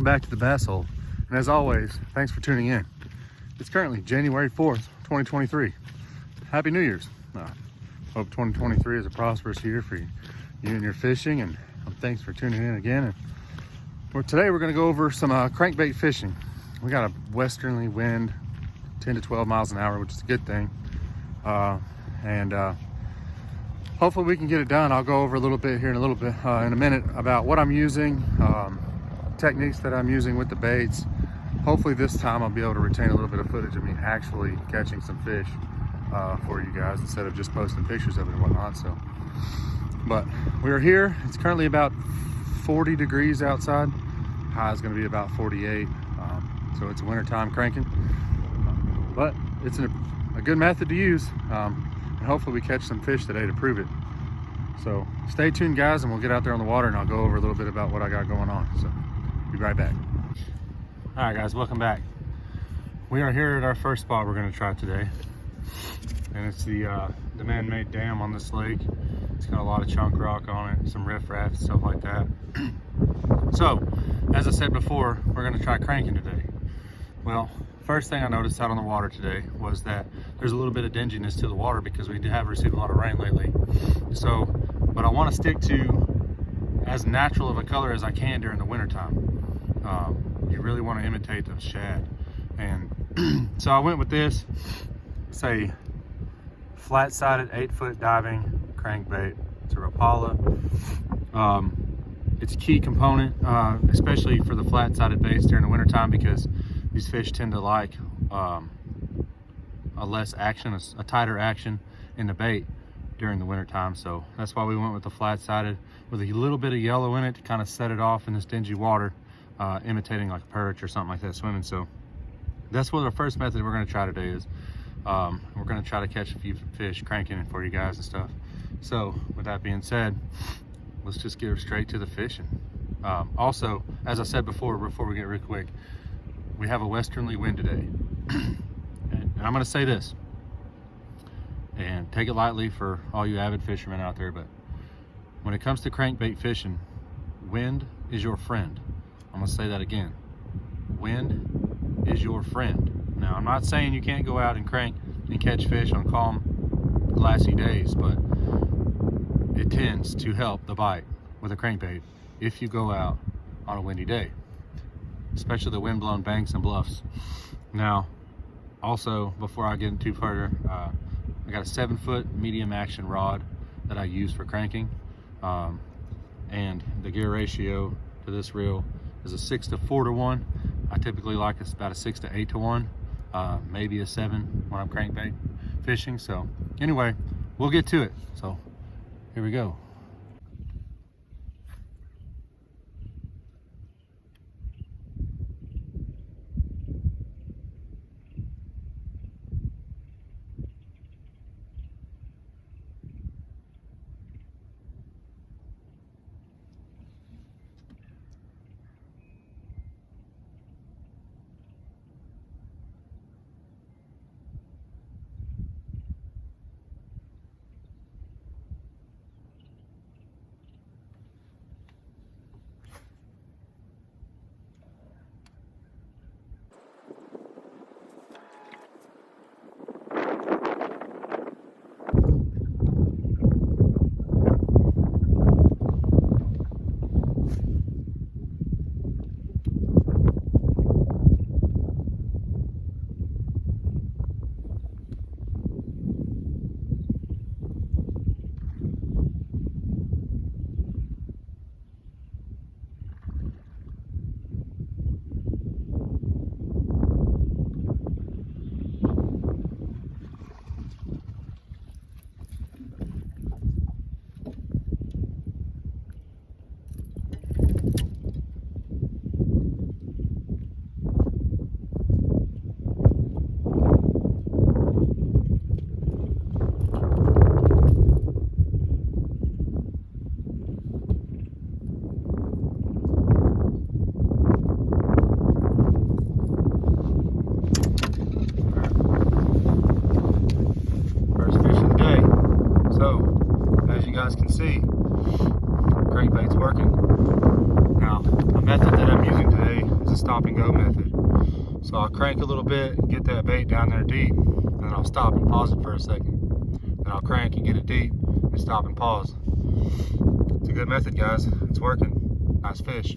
back to the bass hole. And as always, thanks for tuning in. It's currently January 4th, 2023. Happy New Year's. Hope 2023 is a prosperous year for you and your fishing, and thanks for tuning in again. And today we're going to go over some crankbait fishing. We got a westerly wind, 10 to 12 miles an hour, which is a good thing. Hopefully we can get it done. I'll go over a little bit here in a minute about what I'm using, techniques that I'm using with the baits. Hopefully this time I'll be able to retain a little bit of footage of me actually catching some fish for you guys instead of just posting pictures of it and whatnot. But we're here. It's currently about 40 degrees outside. High is going to be about 48. So it's wintertime cranking, but it's a good method to use. And hopefully we catch some fish today to prove it. So stay tuned, guys, and we'll get out there on the water and I'll go over a little bit about what I got going on. So be right back. All right, guys, welcome back. We are here at our first spot we're going to try today, and it's the man-made dam on this lake. It's got a lot of chunk rock on it, some riffraff, stuff like that. So, as I said before, we're going to try cranking today. Well, first thing I noticed out on the water today was that there's a little bit of dinginess to the water because we have received a lot of rain lately. So, but I want to stick to as natural of a color as I can during the wintertime. You really want to imitate the shad. And so I went with this. It's a flat-sided 8-foot diving crankbait. It's a Rapala. It's a key component, especially for the flat-sided baits during the wintertime, because these fish tend to like a less action, a tighter action in the bait during the wintertime. So that's why we went with the flat-sided with a little bit of yellow in it to kind of set it off in this dingy water, imitating like a perch or something like that swimming. So that's what our first method we're going to try today is. We're going to try to catch a few fish cranking for you guys and stuff. So with that being said, let's just get straight to the fishing. Also, as I said before we get real quick, we have a westerly wind today. And I'm going to say this, and take it lightly for all you avid fishermen out there, but when it comes to crankbait fishing, wind is your friend. I'm going to say that again. Wind is your friend. Now, I'm not saying you can't go out and crank and catch fish on calm, glassy days, but it tends to help the bite with a crankbait if you go out on a windy day, especially the wind-blown banks and bluffs. Now, also, before I get too further, I got a 7-foot medium action rod that I use for cranking, and the gear ratio to this reel is a 6 to 4 to 1. I typically like it's about a 6 to 8 to 1, maybe a 7 when I'm crankbait fishing. So anyway, we'll get to it. So here we go. the stop and go method. So I'll crank a little bit, get that bait down there deep, and then I'll stop and pause it for a second. Then I'll crank and get it deep and stop and pause. It's a good method, guys. It's working. Nice fish.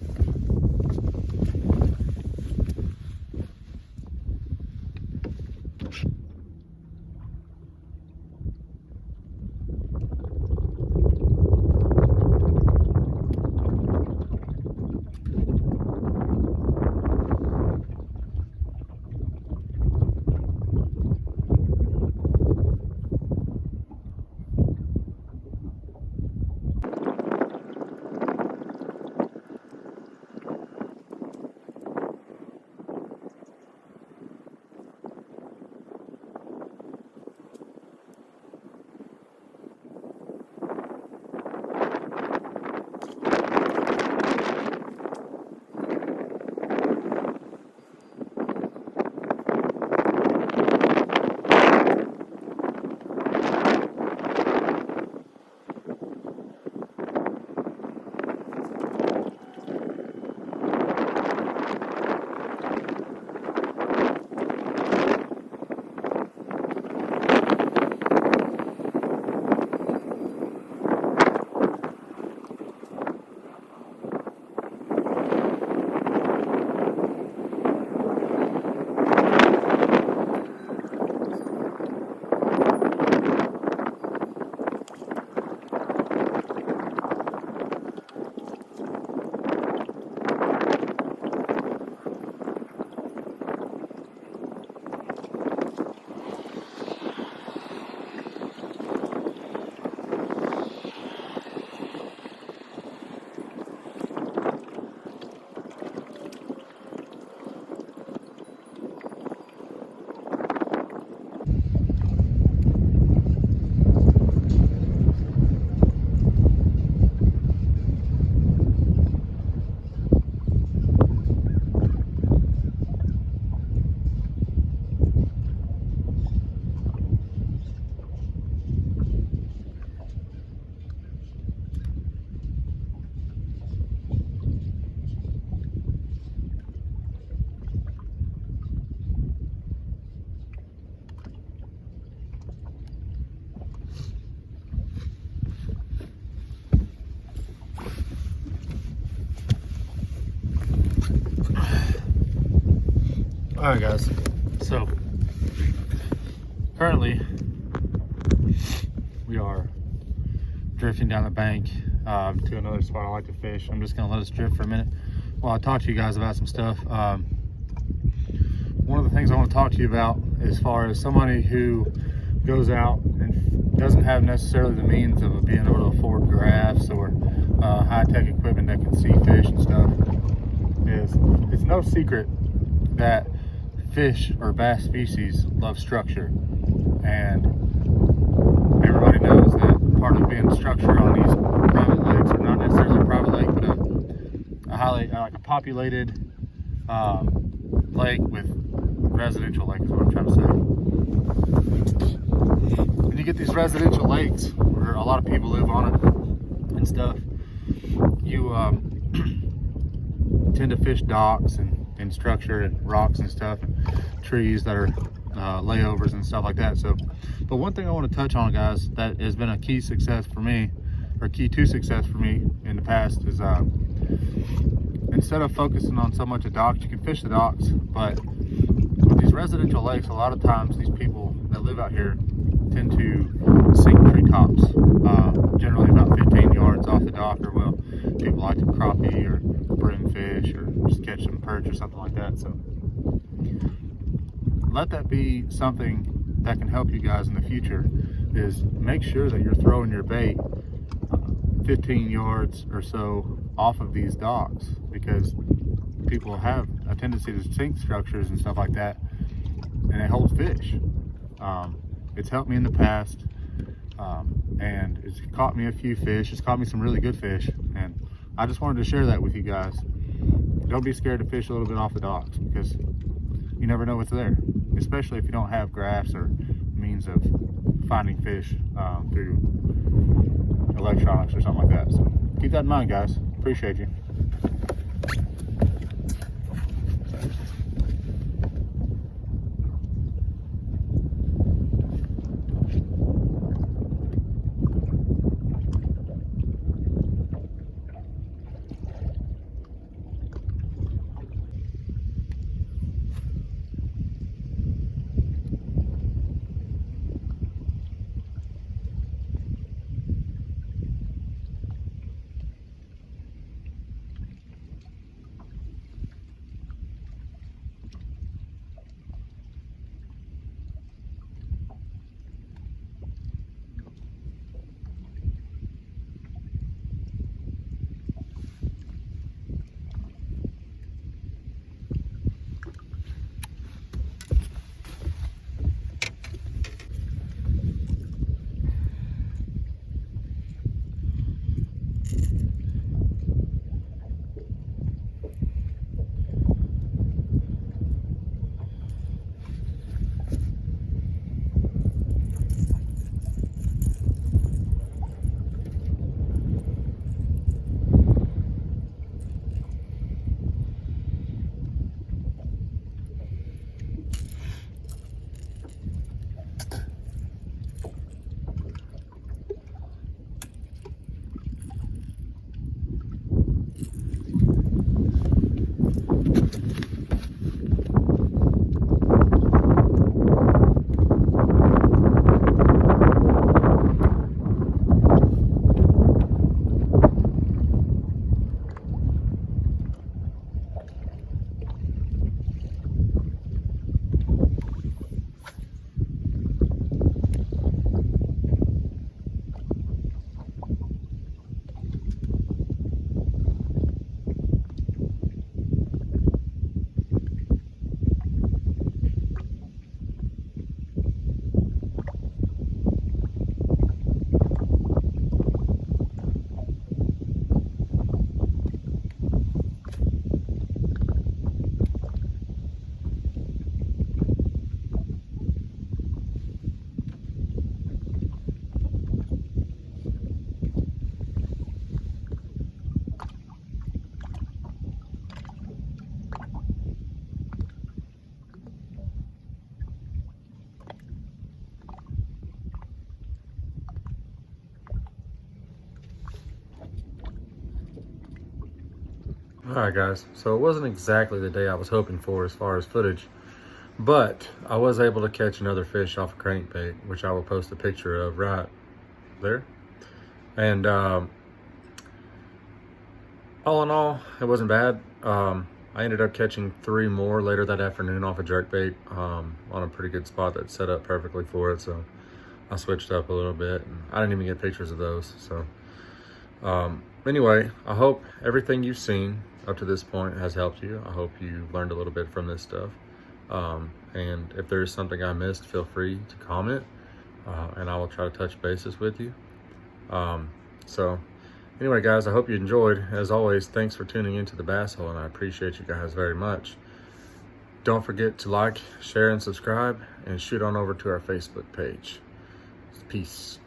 Alright guys, so currently we are drifting down the bank to another spot I like to fish. I'm just gonna let us drift for a minute while I talk to you guys about some stuff. One of the things I want to talk to you about as far as somebody who goes out and doesn't have necessarily the means of being able to afford graphs or high-tech equipment that can see fish and stuff, is it's no secret that fish or bass species love structure, and everybody knows that part of being structure on these private lakes, or not necessarily a private lake, but a highly like a populated lake with residential lake is what I'm trying to say. When you get these residential lakes where a lot of people live on it and stuff, you tend to fish docks and structure and rocks and stuff, and trees that are layovers and stuff like that. So, but one thing I want to touch on, guys, that has been a key success for me, or key to success for me in the past, is instead of focusing on so much of docks, you can fish the docks, but with these residential lakes, a lot of times these people that live out here tend to sink tree tops, generally about 15 yards off the dock, or well, people like to crappie or brim fish or just catch some perch or something like that. So let that be something that can help you guys in the future, is make sure that you're throwing your bait 15 yards or so off of these docks, because people have a tendency to sink structures and stuff like that, and it holds fish. It's helped me in the past, and it's caught me a few fish. It's caught me some really good fish, and I just wanted to share that with you guys. Don't be scared to fish a little bit off the docks, because you never know what's there, especially if you don't have graphs or means of finding fish through electronics or something like that. So keep that in mind, guys. Appreciate you. Alright guys, so it wasn't exactly the day I was hoping for as far as footage, but I was able to catch another fish off a crankbait, which I will post a picture of right there. And all in all, it wasn't bad. I ended up catching 3 more later that afternoon off a jerkbait on a pretty good spot that set up perfectly for it, so I switched up a little bit, and I didn't even get pictures of those. So anyway, I hope everything you've seen up to this point has helped you. I hope you learned a little bit from this stuff. And if there's something I missed, feel free to comment, and I will try to touch bases with you. So anyway, guys, I hope you enjoyed. As always, thanks for tuning into the Bass Hole, and I appreciate you guys very much. Don't forget to like, share, and subscribe, and shoot on over to our Facebook page. Peace.